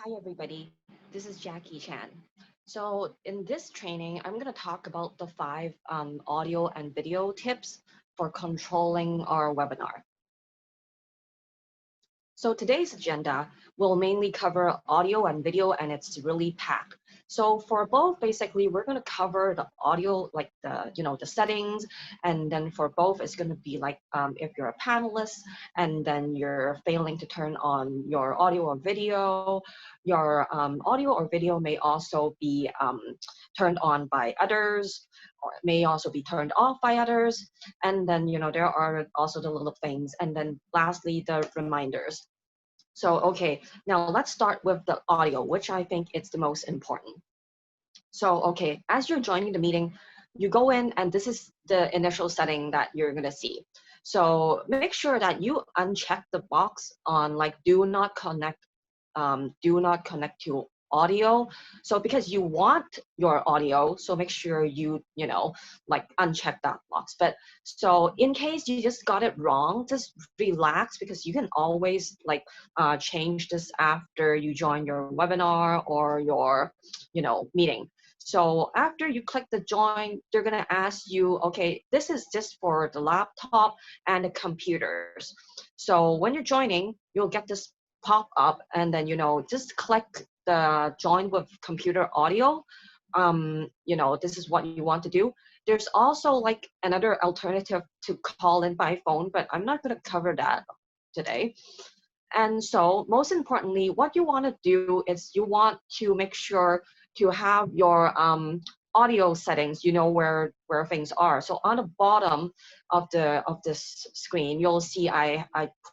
Hi, everybody. This is Jackie Chan. So, in this training, I'm going to talk about the five audio and video tips for controlling our webinar. So today's agenda will mainly cover audio and video, and it's really packed. So for both, basically, we're going to cover the audio, like the settings, and then for both, it's going to be like if you're a panelist and then you're failing to turn on your audio or video, your audio or video may also be turned on by others, or it may also be turned off by others. And then, there are also the little things. And then lastly, the reminders. So, okay, now let's start with the audio, which I think is the most important. So, okay, as you're joining the meeting, you go in and this is the initial setting that you're gonna see. So make sure that you uncheck the box on like do not connect to audio. So because you want your audio, so make sure you like uncheck that box. But so in case you just got it wrong, just relax because you can always like change this after you join your webinar or your meeting. So after you click the join, they're going to ask you, okay, this is just for the laptop and the computers. So when you're joining, you'll get this pop up and then, just click the join with computer audio. This is what you want to do. There's also like another alternative to call in by phone, but I'm not going to cover that today. And so most importantly, what you want to do is you want to make sure to have your audio settings, where things are. So on the bottom of this screen, you'll see I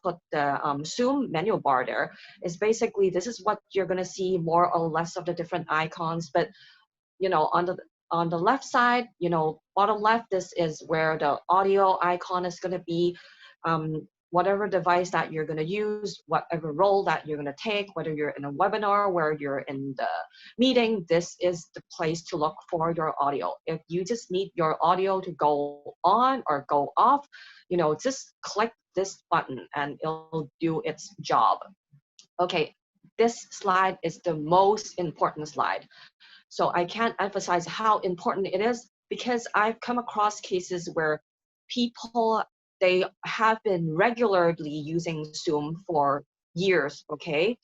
put the Zoom menu bar there. It's basically, this is what you're going to see more or less of the different icons. But, on the left side, bottom left, this is where the audio icon is going to be. Whatever device that you're going to use, whatever role that you're going to take, whether you're in a webinar, where you're in the meeting, this is the place to look for your audio. If you just need your audio to go on or go off, just click this button and it'll do its job. Okay, this slide is the most important slide. So I can't emphasize how important it is because I've come across cases where people, they have been regularly using Zoom for years, okay?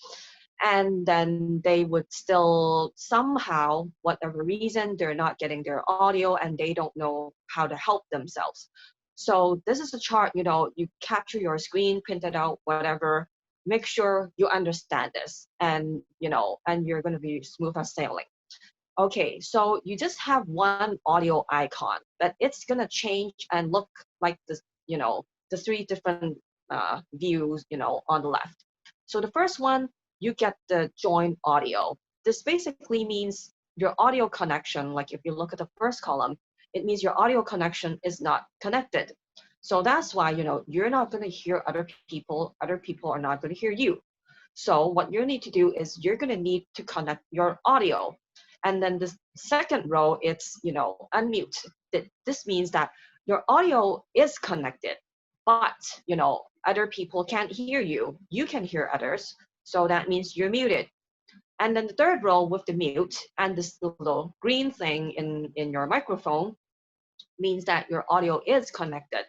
And then they would still somehow, whatever reason, they're not getting their audio and they don't know how to help themselves. So this is a chart, you capture your screen, print it out, whatever, make sure you understand this and you're going to be smooth as sailing. Okay, so you just have one audio icon, but it's gonna change and look like this, the three different views, on the left. So the first one, you get the join audio. This basically means your audio connection, like if you look at the first column, it means your audio connection is not connected. So that's why, you're not gonna hear other people are not gonna hear you. So what you need to do is you're gonna need to connect your audio. And then the second row, it's, unmute. This means that your audio is connected, but, other people can't hear you. You can hear others. So that means you're muted. And then the third row with the mute and this little green thing in your microphone means that your audio is connected.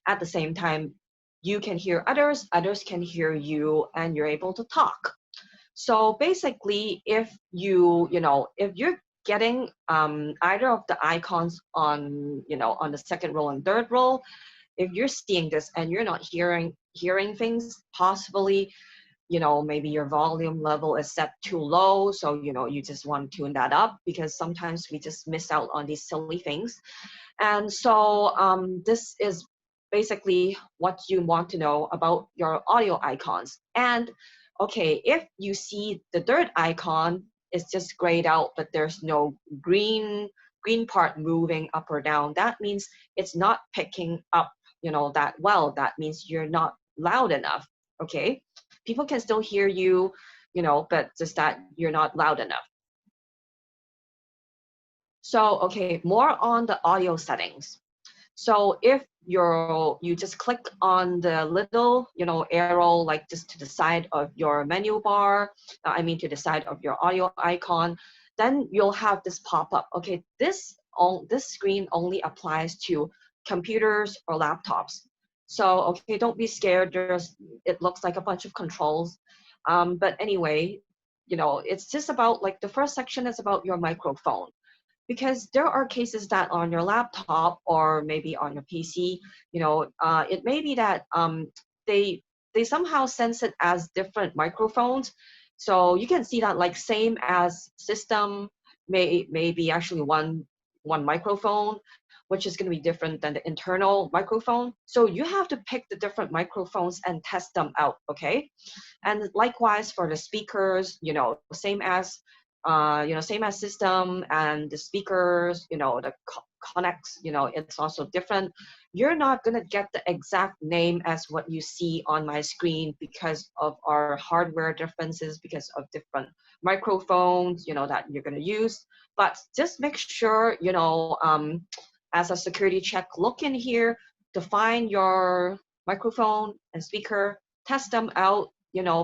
At the same time, you can hear others can hear you, and you're able to talk. So basically, if you're getting either of the icons on the second row and third row, if you're seeing this and you're not hearing things, possibly, maybe your volume level is set too low. So, you just want to tune that up because sometimes we just miss out on these silly things. And so this is basically what you want to know about your audio icons. And okay, if you see the third icon is just grayed out, but there's no green part moving up or down, that means it's not picking up, that well. That means you're not loud enough, okay? People can still hear you, but just that you're not loud enough. So, okay, more on the audio settings. So if you just click on the little, arrow, like just to the side of your menu bar, I mean to the side of your audio icon, then you'll have this pop up. Okay, this screen only applies to computers or laptops. So okay, don't be scared. It looks like a bunch of controls, but anyway, it's just about, like, the first section is about your microphone, because there are cases that on your laptop or maybe on your PC, it may be that they they somehow sense it as different microphones. So you can see that, like, same as system may be actually one microphone, which is going to be different than the internal microphone. So you have to pick the different microphones and test them out, okay? And likewise for the speakers, same as system and the speakers, the connects, it's also different. You're not going to get the exact name as what you see on my screen because of our hardware differences, because of different microphones, that you're going to use. But just make sure, as a security check, look in here to find your microphone and speaker, test them out,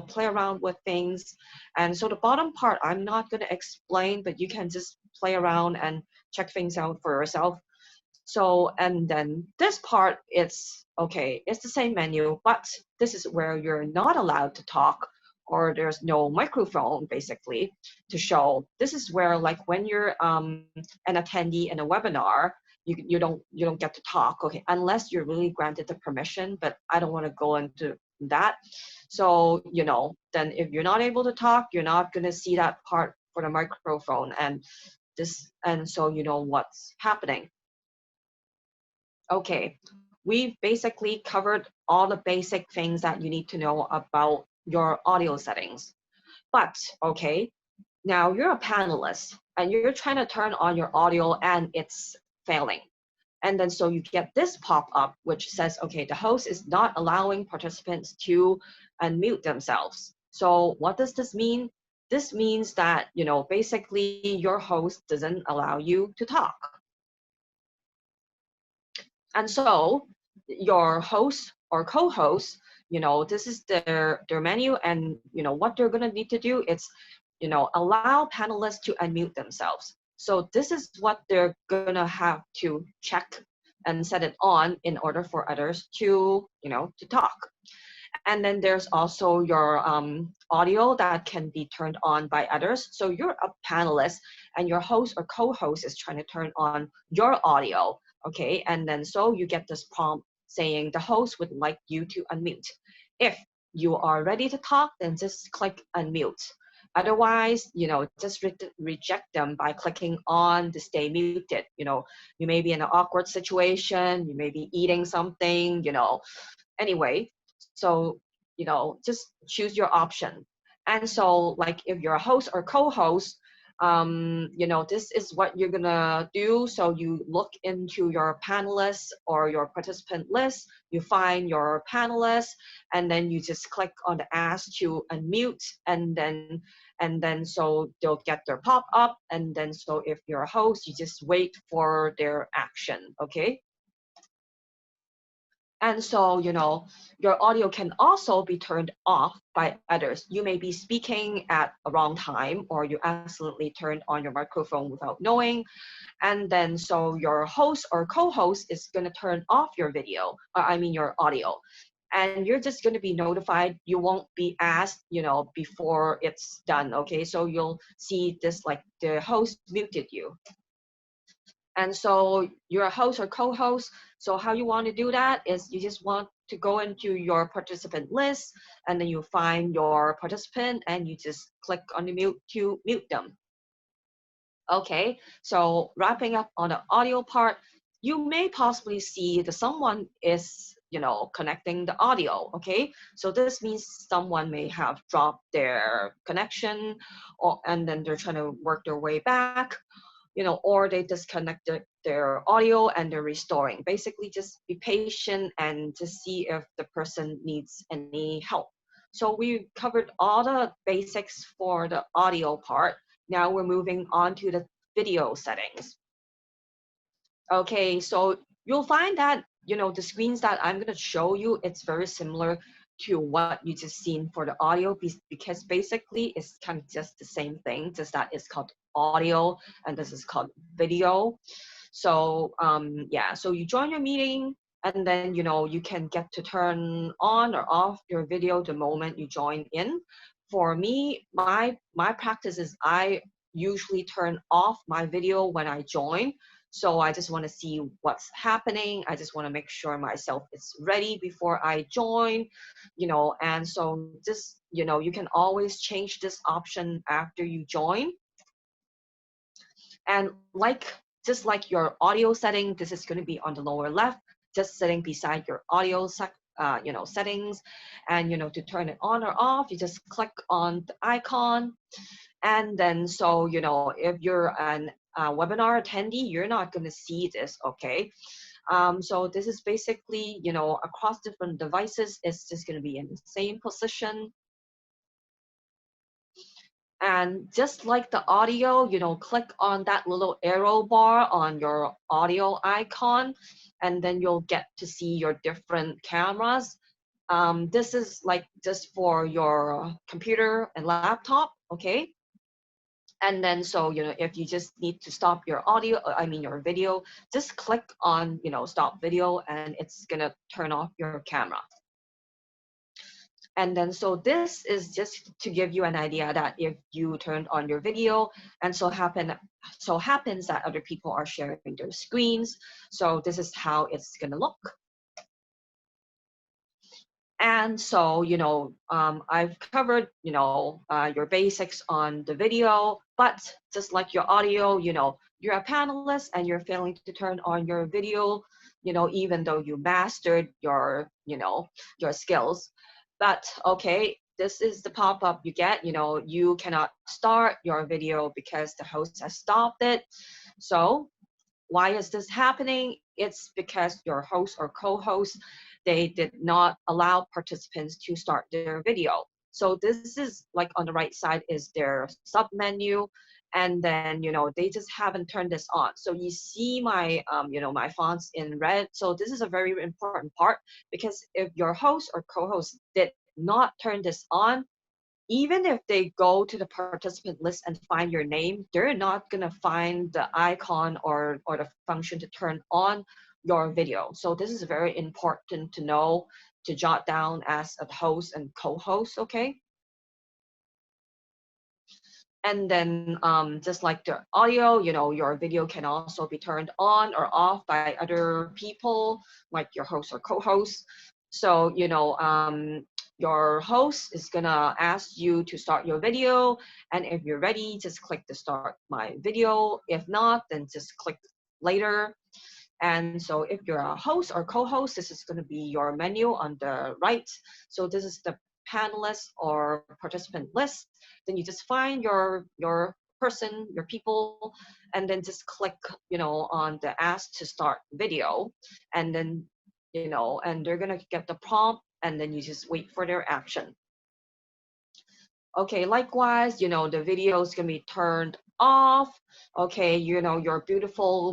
play around with things. And so the bottom part, I'm not going to explain, but you can just play around and check things out for yourself. So, and then this part, it's okay, it's the same menu, but this is where you're not allowed to talk, or there's no microphone basically to show. This is where, like, when you're an attendee in a webinar, you don't get to talk, okay, unless you're really granted the permission, but I don't want to go into that. So, then if you're not able to talk, you're not going to see that part for the microphone, and so you know what's happening. Okay, we've basically covered all the basic things that you need to know about your audio settings. But, okay, now you're a panelist and you're trying to turn on your audio and it's failing. And then so you get this pop up which says, okay, the host is not allowing participants to unmute themselves. So what does this mean? This means that, basically your host doesn't allow you to talk. And so your host or co-host, this is their menu, and what they're going to need to do is, allow panelists to unmute themselves. So this is what they're going to have to check and set it on in order for others to talk. And then there's also your audio that can be turned on by others. So you're a panelist and your host or co-host is trying to turn on your audio, okay? And then so you get this prompt saying the host would like you to unmute. If you are ready to talk, then just click unmute. Otherwise, just reject them by clicking on the stay muted. You may be in an awkward situation, you may be eating something, anyway. So, just choose your option. And so, like, if you're a host or co-host, this is what you're gonna do. So you look into your panelists or your participant list, you find your panelists, and then you just click on the ask to unmute, and then so they'll get their pop up, and then so if you're a host, you just wait for their action, okay? And so, your audio can also be turned off by others. You may be speaking at a wrong time, or you accidentally turned on your microphone without knowing. And then so your host or co-host is going to turn off your your audio. And you're just going to be notified. You won't be asked, before it's done. Okay, so you'll see this, like, the host muted you. And so you're a host or co-host. So how you want to do that is you just want to go into your participant list, and then you find your participant and you just click on the mute to mute them. Okay, so wrapping up on the audio part, you may possibly see that someone is, connecting the audio, okay? So this means someone may have dropped their connection, and then they're trying to work their way back, or they disconnected their audio and they're restoring. Basically, just be patient and to see if the person needs any help. So we covered all the basics for the audio part. Now we're moving on to the video settings. Okay, so you'll find that, you know, the screens that I'm going to show you, it's very similar to what you just seen for the audio, because basically it's kind of just the same thing, just that it's called audio and this is called video. So yeah, so you join your meeting, and then, you know, you can get to turn on or off your video the moment you join in. For me, my practice is I usually turn off my video when I join. So I just want to see what's happening. I just want to make sure myself is ready before I join, you know. And so just, you know, you can always change this option after you join. And like, just like your audio setting, this is going to be on the lower left, just sitting beside your audio you know, settings. And, you know, to turn it on or off, you just click on the icon. And then, so, you know, if you're an webinar attendee, you're not going to see this, okay? So this is basically, you know, across different devices, it's just going to be in the same position. And just like the audio, you know, click on that little arrow bar on your audio icon, and then you'll get to see your different cameras. This is like just for your computer and laptop, okay? And then, so, you know, if you just need to stop your audio, I mean your video, just click on, you know, stop video, and it's gonna turn off your camera. And then, so this is just to give you an idea that if you turned on your video and so happens that other people are sharing their screens, so this is how it's gonna look. And so, you know, I've covered, you know, your basics on the video, but just like your audio, you know, you're a panelist and you're failing to turn on your video, you know, even though you mastered your, you know, your skills. But okay, this is the pop-up you get, you know, you cannot start your video because the host has stopped it. So why is this happening? It's because your host or co-host, they did not allow participants to start their video. So this is like on the right side is their sub menu. And then, you know, they just haven't turned this on. So you see my, you know, my fonts in red. So this is a very important part, because if your host or co-host did not turn this on, even if they go to the participant list and find your name, they're not gonna find the icon or the function to turn on your video. So this is very important to know, to jot down as a host and co-host, okay? And then just like the audio, you know, your video can also be turned on or off by other people, like your host or co-host. So, you know, your host is gonna ask you to start your video. And if you're ready, just click to start my video. If not, then just click later. And so if you're a host or co-host, this is going to be your menu on the right. So this is the panelist or participant list. Then you just find your person, your people, and then just click, you know, on the ask to start video. And then, you know, and they're going to get the prompt, and then you just wait for their action. Okay, likewise, you know, the video is gonna be turned off. Okay, you know, your beautiful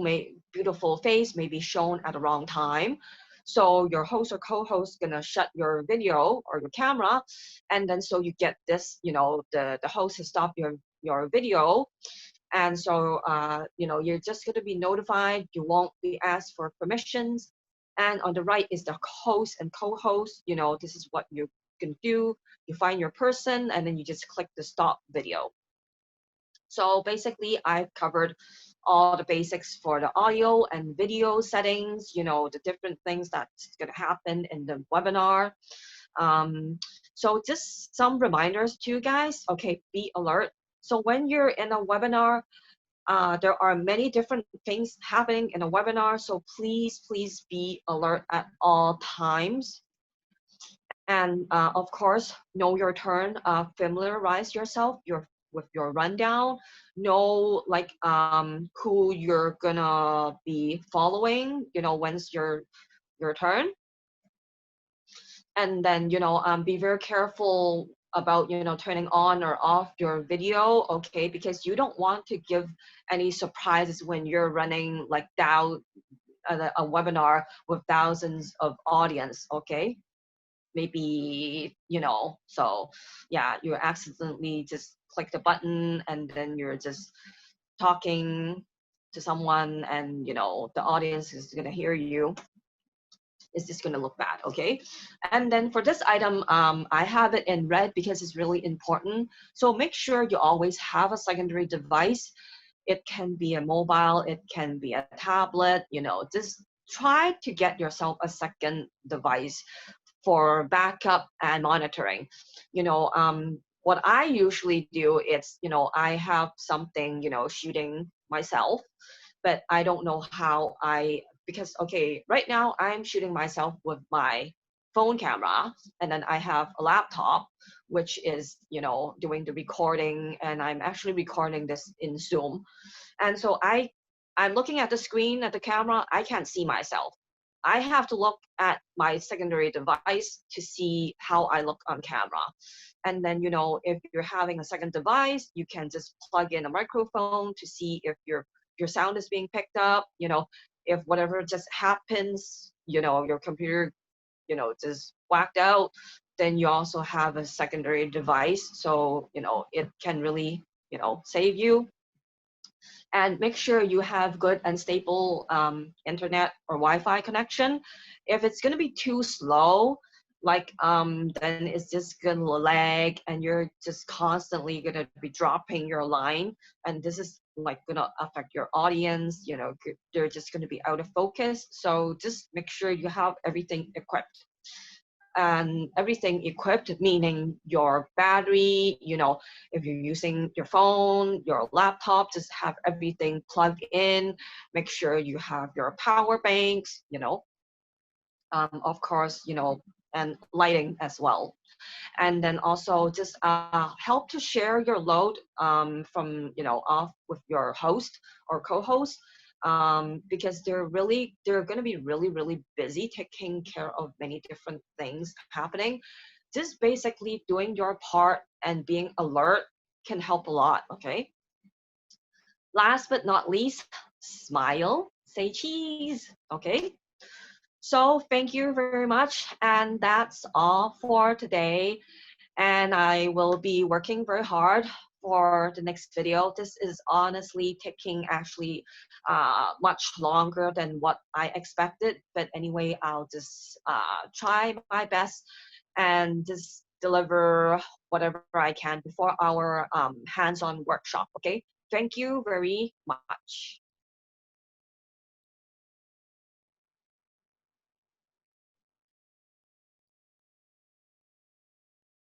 face may be shown at the wrong time. So your host or co-host gonna shut your video or your camera, and then so you get this, you know, the host has stopped your video. And so, you know, you're just going to be notified. You won't be asked for permissions. And on the right is the host and co-host. You know, this is what you can do. You find your person, and then you just click the stop video. So basically, I've covered all the basics for the audio and video settings, you know, the different things that's going to happen in the webinar. So just some reminders to you guys. Okay, be alert. So when you're in a webinar, there are many different things happening in a webinar, so please be alert at all times. And of course, know your turn, familiarize yourself with your rundown, know like who you're gonna be following, you know, when's your turn. And then, you know, be very careful about, you know, turning on or off your video, okay, because you don't want to give any surprises when you're running like down, a webinar with thousands of audience, okay? Maybe, so yeah, you accidentally just click the button and then you're just talking to someone, and the audience is going to hear you. It's just going to look bad, okay? And then for this item, I have it in red because it's really important. So make sure you always have a secondary device. It can be a mobile, it can be a tablet, just try to get yourself a second device for backup and monitoring. What I usually do is, I have something, shooting myself, but I don't know how because, okay, right now I'm shooting myself with my phone camera, and then I have a laptop, which is, doing the recording, and I'm actually recording this in Zoom. And so I'm looking at the screen at the camera. I can't see myself. I have to look at my secondary device to see how I look on camera. And then, if you're having a second device, you can just plug in a microphone to see if your sound is being picked up. If whatever just happens, your computer, just whacked out, then you also have a secondary device. So, it can really, save you. And make sure you have good and stable internet or Wi-Fi connection. If it's going to be too slow, then it's just going to lag, and you're just constantly going to be dropping your line, and this is going to affect your audience. They're just going to be out of focus. So just make sure you have everything equipped. And everything equipped, meaning your battery, if you're using your phone, your laptop, just have everything plugged in. Make sure you have your power banks, of course, and lighting as well. And then also just help to share your load from, off with your host or co-host, because they're going to be really, really busy taking care of many different things happening. Just basically doing your part and being alert can help a lot, okay? Last but not least, smile, say cheese, okay? So thank you very much, and that's all for today. And I will be working very hard for the next video. This is honestly taking actually much longer than what I expected, but anyway, I'll just try my best and just deliver whatever I can before our hands-on workshop, okay? Thank you very much.